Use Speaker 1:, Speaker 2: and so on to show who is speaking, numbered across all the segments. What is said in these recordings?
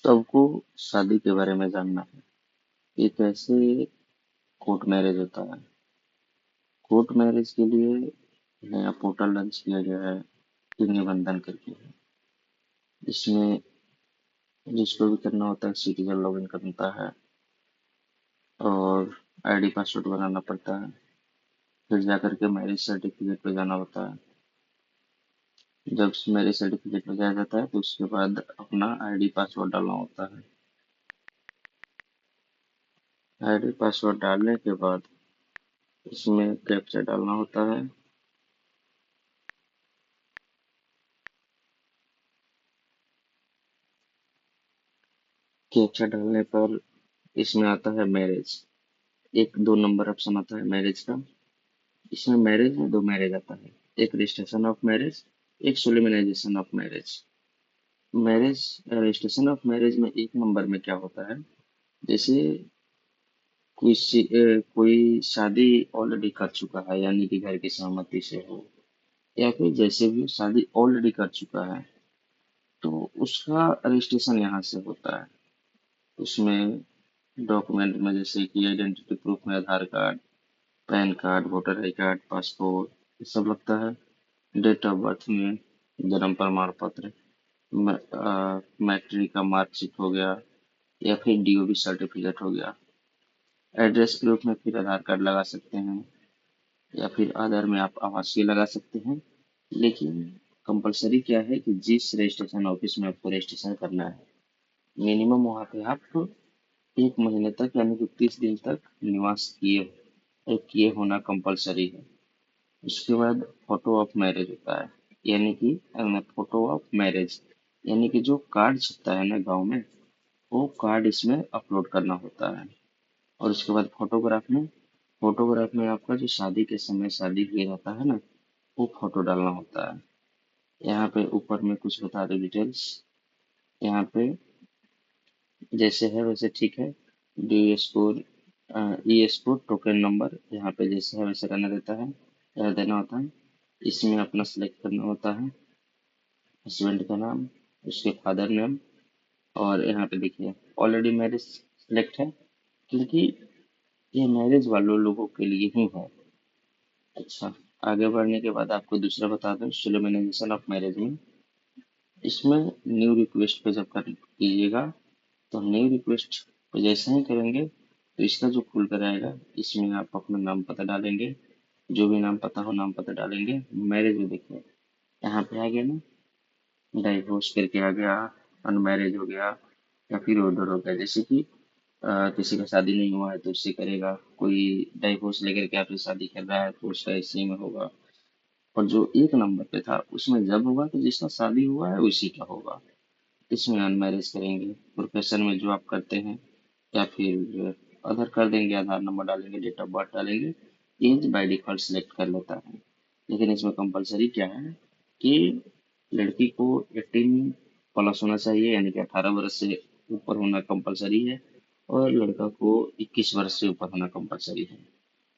Speaker 1: सबको शादी के बारे में जानना है। ये कैसे कोर्ट मैरिज होता है। कोर्ट मैरिज के लिए नया पोर्टल लॉन्च किया गया है, निबंधन करके। इसमें जिसको भी करना होता है सिटीजन लॉगिन करता है और आईडी पासवर्ड बनाना पड़ता है। फिर जाकर के मैरिज सर्टिफिकेट पे जाना होता है। जब मैरिज सर्टिफिकेट पे जाया जाता है तो उसके बाद अपना आईडी पासवर्ड डालना होता है। आईडी पासवर्ड डालने के बाद इसमें कैप्चा डालना होता है। कैप्चा डालने पर इसमें आता है मैरिज। एक दो नंबर ऑप्शन आता है मैरिज का। इसमें मैरिज में दो मैरिज आता है। एक रजिस्ट्रेशन ऑफ मैरिज, एक solemnization of marriage. Marriage registration of marriage में एक नंबर में क्या होता है, जैसे कोई शादी ऑलरेडी कर चुका है, यानी कि घर की सहमति से हो, या फिर जैसे भी शादी ऑलरेडी कर चुका है तो उसका रजिस्ट्रेशन यहाँ से होता है। उसमें डॉक्यूमेंट में जैसे कि आइडेंटिटी प्रूफ में Aadhaar card, PAN card, voter I card, passport, ये सब लगता है। डेट ऑफ बर्थ में जन्म प्रमाण पत्र, मैट्रिक का मार्कशीट हो गया, या फिर डीओबी सर्टिफिकेट हो गया। एड्रेस प्रूफ में फिर आधार कार्ड लगा सकते हैं, या फिर आधार में आप आवासीय लगा सकते हैं। लेकिन कंपलसरी क्या है कि जिस रजिस्ट्रेशन ऑफिस में आपको रजिस्ट्रेशन करना है, मिनिमम वहाँ पे आप 1 महीने तक यानी कि 30 दिन तक निवास किए होना कंपलसरी है। उसके बाद फोटो ऑफ मैरिज होता है, यानी कि फोटो ऑफ मैरिज, यानी कि जो कार्ड छपता है ना गांव में, वो कार्ड इसमें अपलोड करना होता है। और उसके बाद फोटोग्राफ में आपका जो शादी के समय शादी हुई रहता है ना, वो फोटो डालना होता है। यहाँ पे ऊपर में कुछ बता दो डिटेल्स। यहाँ पे जैसे है वैसे ठीक है। डी स्कोर, ई स्कोर, टोकन नंबर, यहाँ पे जैसे है वैसे रहना देता है, देना होता है। इसमें अपना सेलेक्ट करना होता है हस्बैंड का नाम, उसके फादर नेम। और यहाँ पे देखिए ऑलरेडी मैरिज सेलेक्ट है, क्योंकि ये मैरिज वालों लोगों के लिए ही है। अच्छा, आगे बढ़ने के बाद आपको दूसरा बता दूं, सोलोमनाइजेशन ऑफ मैरिज में इसमें न्यू रिक्वेस्ट पे जब कर कीजिएगा तो न्यू रिक्वेस्ट पे जैसे ही करेंगे तो इसका जो खुल कर आएगा, इसमें आप अपना नाम पता डालेंगे। जो भी नाम पता हो नाम पता डालेंगे। मैरिज में देखिए यहाँ पे आ गया ना, डाइवोर्स करके आ गया, अनमैरिज हो गया, या फिर उधर हो गया। जैसे कि किसी का शादी नहीं हुआ है तो उससे करेगा, कोई डाइवोर्स लेकर के आपसे शादी कर रहा है तो उसका इसी में होगा। और जो एक नंबर पे था उसमें जब होगा तो जिसका शादी हुआ है उसी का होगा। इसमें अनमैरिज करेंगे, प्रोफेशन में जो आप करते हैं, या फिर अदर कर देंगे, आधार नंबर डालेंगे, डेट ऑफ बर्थ डालेंगे। एज बाय डिफॉल्ट सेलेक्ट कर लेता है। लेकिन इसमें कंपलसरी क्या है कि लड़की को 18 प्लस होना चाहिए, यानी कि 18 वर्ष से ऊपर होना कंपलसरी है। और लड़का को 21 वर्ष से ऊपर होना कंपलसरी है।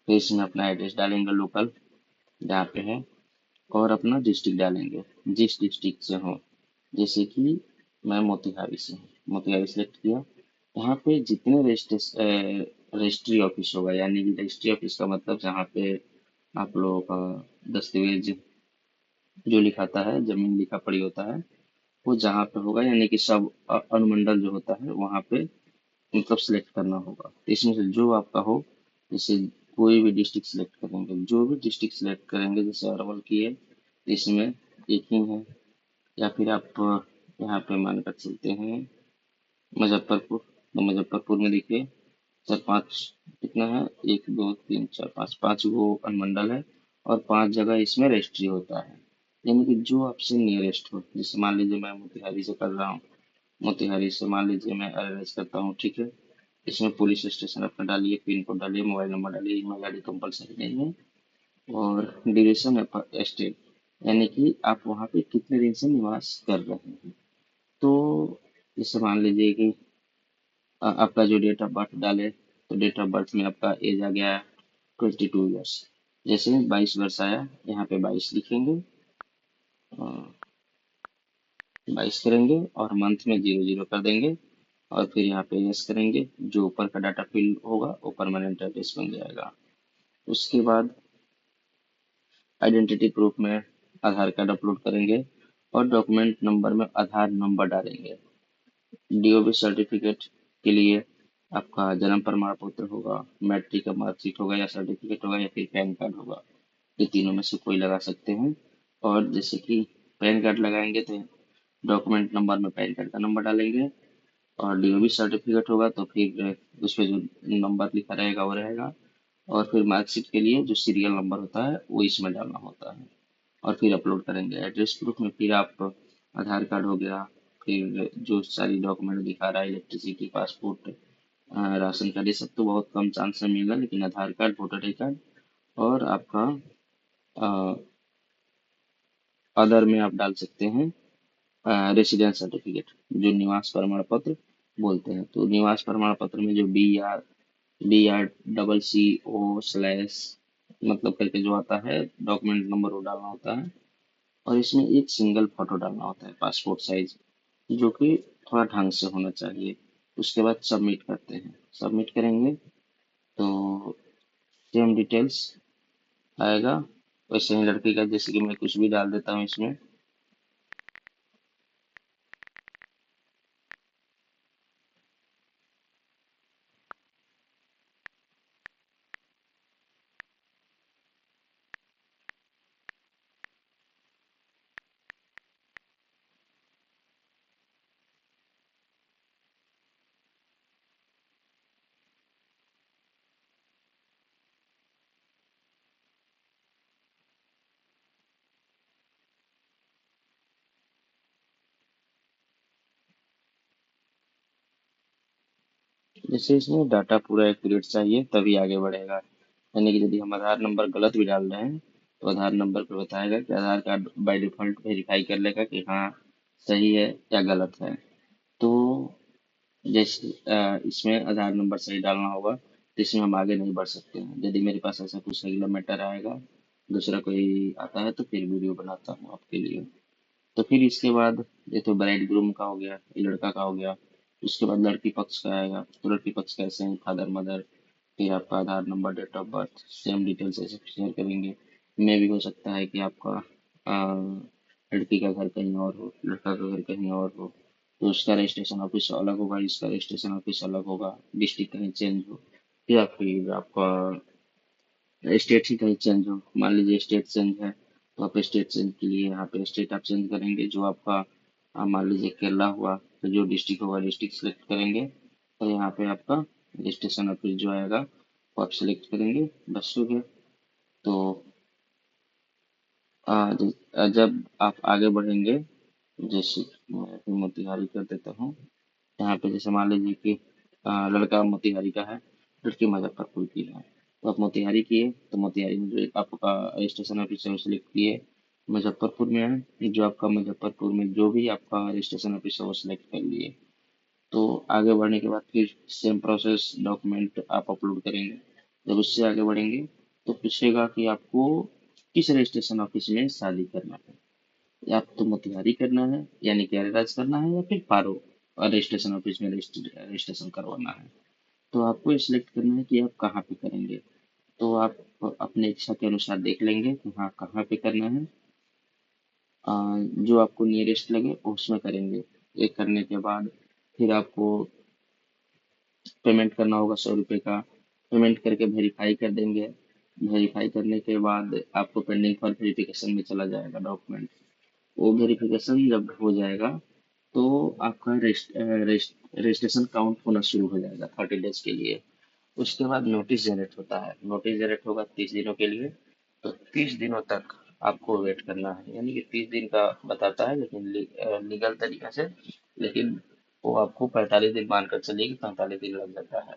Speaker 1: तो इसमें अपना एड्रेस डालेंगे लोकल, जहाँ पे है, और अपना डिस्ट्रिक्ट डालेंगे, जिस डिस्ट्रिक्ट से हो। जैसे कि मैं मोतिहारी से हूँ, मोतिहारी सेलेक्ट किया। यहाँ पे जितने रजिस्ट्री ऑफिस होगा, यानी कि रजिस्ट्री ऑफिस का मतलब जहाँ पे आप लोगों का दस्तावेज जो लिखाता है, जमीन लिखा पड़ी होता है, वो जहाँ पे होगा, यानी कि सब अनुमंडल जो होता है वहाँ पे मतलब सेलेक्ट करना होगा। तो इसमें से जो आपका हो, जैसे कोई भी डिस्ट्रिक्ट सेलेक्ट करेंगे, जो भी डिस्ट्रिक्ट सेलेक्ट करेंगे, जैसे अरवल की है तो इसमें एक ही है। या फिर आप यहाँ पे मानकर चलते हैं मुजफ्फरपुर, तो मुजफ्फरपुर में देखिए चार पांच, कितना है, 1 2 3 4 5, 5 गो अनुमंडल है। और 5 जगह इसमें रजिस्ट्री होता है, यानी कि जो आपसे नियरेस्ट हो। जैसे मान लीजिए मैं मोतिहारी से कर रहा हूँ, मोतिहारी से मान लीजिए मैं अरेंज करता हूँ, ठीक है। इसमें पुलिस स्टेशन अपना डालिए, पिन कोड डालिए, मोबाइल नंबर डालिए, ईमेल आईडी कंपलसरी नहीं है। और ड्यूरेशन ऑफ स्टे, यानी कि आप वहाँ पे कितने दिन से निवास कर रहे हैं। तो जैसे मान लीजिए कि आपका जो डेट ऑफ बर्थ डाले, तो डेट ऑफ बर्थ में आपका एज आ गया 22 ईयर्स। जैसे 22 वर्ष आया, यहाँ पे 22 लिखेंगे, 22 करेंगे और मंथ में 00 कर देंगे। और फिर यहाँ पे यस करेंगे। जो ऊपर का डाटा फिल होगा वो परमानेंट एड्रेस बन जाएगा। उसके बाद आइडेंटिटी प्रूफ में आधार कार्ड अपलोड करेंगे और डॉक्यूमेंट नंबर में आधार नंबर डालेंगे। डीओबी सर्टिफिकेट के लिए आपका जन्म प्रमाण पत्र होगा, मैट्रिक का मार्कशीट होगा या सर्टिफिकेट होगा या फिर पैन कार्ड होगा। ये तीनों में से कोई लगा सकते हैं। और जैसे कि पैन कार्ड लगाएंगे तो डॉक्यूमेंट नंबर में पैन कार्ड का नंबर डालेंगे, और डीओबी सर्टिफिकेट होगा तो फिर उस पर जो नंबर लिखा रहेगा वो रहेगा। और फिर मार्कशीट के लिए जो सीरियल नंबर होता है वो इसमें डालना होता है। और फिर अपलोड करेंगे। एड्रेस प्रूफ में फिर आप आधार कार्ड हो गया, फिर जो सारी डॉक्यूमेंट दिखा रहा है, इलेक्ट्रिसिटी, पासपोर्ट, राशन कार्ड, ये सब तो बहुत कम चांस में मिलेगा, लेकिन आधार कार्ड, वोटर आई कार्ड और आपका अदर में आप डाल सकते हैं रेसिडेंस सर्टिफिकेट, जो निवास प्रमाण पत्र बोलते हैं। तो निवास प्रमाण पत्र में जो B R double C O slash मतलब करके जो आता है डॉक्यूमेंट नंबर, वो डालना होता है। और इसमें एक सिंगल फोटो डालना होता है पासपोर्ट साइज, जो कि थोड़ा ढंग से होना चाहिए। उसके बाद सबमिट करते हैं। सबमिट करेंगे तो सेम डिटेल्स आएगा। वैसे ही लड़की का, जैसे कि मैं कुछ भी डाल देता हूँ इसमें। जैसे इसमें डाटा पूरा एक्यूरेट चाहिए तभी आगे बढ़ेगा। यानी कि यदि हम आधार नंबर गलत भी डाल रहे हैं तो आधार नंबर पे बताएगा कि आधार कार्ड बाय डिफॉल्ट वेरीफाई कर लेगा कि हाँ सही है या गलत है। तो जैसे इसमें आधार नंबर सही डालना होगा तो इसमें हम आगे नहीं बढ़ सकते हैं। यदि मेरे पास ऐसा कुछ रेगुलर मैटर आएगा, दूसरा कोई आता है, तो फिर वीडियो बनाता हूँ आपके लिए। तो फिर इसके बाद ये तो ब्राइड ग्रूम का हो गया, ये लड़का का हो गया। उसके बाद लड़की पक्ष का आएगा। तो लड़की पक्ष कैसे हैं, फादर मदर, फिर आपका Aadhaar number, date of birth, same details ऐसे शेयर करेंगे। में भी हो सकता है कि आपका लड़की का घर कहीं और हो, लड़का का घर कहीं और हो, तो उसका रजिस्ट्रेशन ऑफिस अलग होगा, इसका रजिस्ट्रेशन ऑफिस अलग होगा, डिस्ट्रिक्ट कहीं चेंज हो, या फिर आपका स्टेट ही कहीं चेंज हो। मान लीजिए स्टेट चेंज है तो आप स्टेट चेंज के लिए यहाँ पे स्टेट आप चेंज करेंगे। जो आपका मान लीजिए केरला हुआ तो जो डिस्ट्रिक्ट होगा डिस्ट्रिक्ट सेलेक्ट करेंगे, और यहाँ पे आपका रजिस्ट्रेशन ऑफिस जो आएगा वो आप सिलेक्ट करेंगे। बस हो गया। तो जब आप आगे बढ़ेंगे, जैसे मैं अभी मोतिहारी कर देता हूँ। यहाँ पे जैसे मान लीजिए कि लड़का मोतिहारी का है, लड़की मुजफ्फरपुर की है। तो आप मोतिहारी किए तो मोतिहारी में जो आपका रजिस्ट्रेशन ऑफिस है वो सिलेक्ट किए। मुजफ्फरपुर में है, जो आपका मुजफ्फरपुर में जो भी आपका रजिस्ट्रेशन ऑफिस है वो सिलेक्ट कर लिए। तो आगे बढ़ने के बाद फिर सेम प्रोसेस, डॉक्यूमेंट आप अपलोड करेंगे। जब उससे आगे बढ़ेंगे तो पूछेगा कि आपको किस रजिस्ट्रेशन ऑफिस में शादी करना है। या तो मोतिहारी करना है यानी कि अरेराज करना है, या फिर पारो और रजिस्ट्रेशन ऑफिस में रजिस्ट्रेशन करवाना है। तो आपको ये सिलेक्ट करना है कि आप कहाँ पे करेंगे। तो आप अपने इच्छा के अनुसार देख लेंगे कि हाँ कहाँ पे करना है। अ, जो आपको नियरेस्ट लगे उसमें करेंगे। ये करने के बाद फिर आपको पेमेंट करना होगा 100 रुपये का। पेमेंट करके वेरीफाई कर देंगे। वेरीफाई करने के बाद आपको पेंडिंग फॉर वेरिफिकेशन में चला जाएगा डॉक्यूमेंट। वो वेरिफिकेशन जब हो जाएगा तो आपका रजिस्ट्रेशन काउंट होना शुरू हो जाएगा 30 डेज के लिए। उसके बाद नोटिस जनरेट होता है। नोटिस जनरेट होगा 30 दिनों के लिए। तो 30 दिनों तक आपको वेट करना है। यानी कि 30 दिन का बताता है, लेकिन लीगल तरीका से, लेकिन वो आपको 45 दिन मानकर चलिए कि 45 दिन लग जाता है।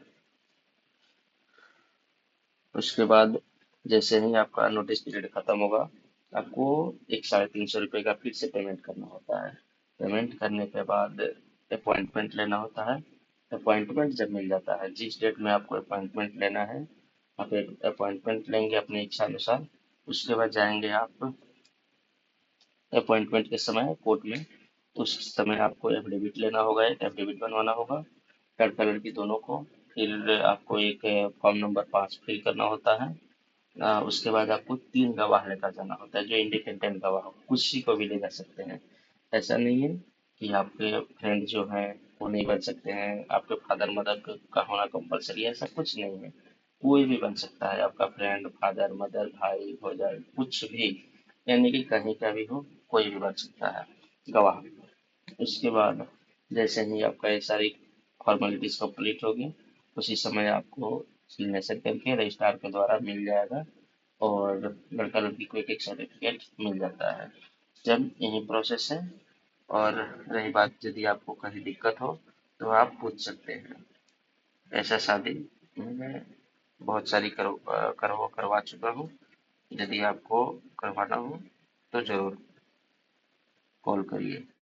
Speaker 1: उसके बाद जैसे ही आपका नोटिस पीरियड खत्म होगा, आपको एक 350 रुपये का फिर से पेमेंट करना होता है। पेमेंट करने के बाद अपॉइंटमेंट लेना होता है। अपॉइंटमेंट जब मिल जाता है, जिस डेट में आपको अपॉइंटमेंट लेना है, आप अपॉइंटमेंट लेंगे अपनी इच्छा अनुसार। उसके बाद जाएंगे आप अपॉइंटमेंट के समय कोर्ट में। तो उस समय आपको एफिडेविट लेना होगा, एक एफिडेविट बनवाना होगा। लड़का लड़की दोनों को। फिर आपको एक फॉर्म नंबर 5 फिल करना होता है। उसके बाद आपको 3 गवाह लेकर जाना होता है, जो इंडिपेंडेंट गवाह हो, किसी को भी ले जा सकते हैं। ऐसा नहीं है कि आपके फ्रेंड जो हैं वो नहीं बन सकते हैं, आपके फादर मदर का होना कंपलसरी है, ऐसा कुछ नहीं है। कोई भी बन सकता है, आपका फ्रेंड, फादर मदर, भाई हो जाए, कुछ भी, यानी कि कहीं का भी हो, कोई भी बन सकता है गवाह। उसके बाद जैसे ही आपका ये सारी फॉर्मेलिटीज कंप्लीट होगी, उसी समय आपको सिग्नेचर करके रजिस्ट्रार के द्वारा मिल जाएगा, और लड़का लड़की को एक एक सर्टिफिकेट मिल जाता है। जब यही प्रोसेस है। और रही बात, यदि आपको कहीं दिक्कत हो तो आप पूछ सकते हैं। ऐसा शादी मैं बहुत सारी करवा चुका हूँ। यदि आपको करवाना हो तो जरूर कॉल करिए।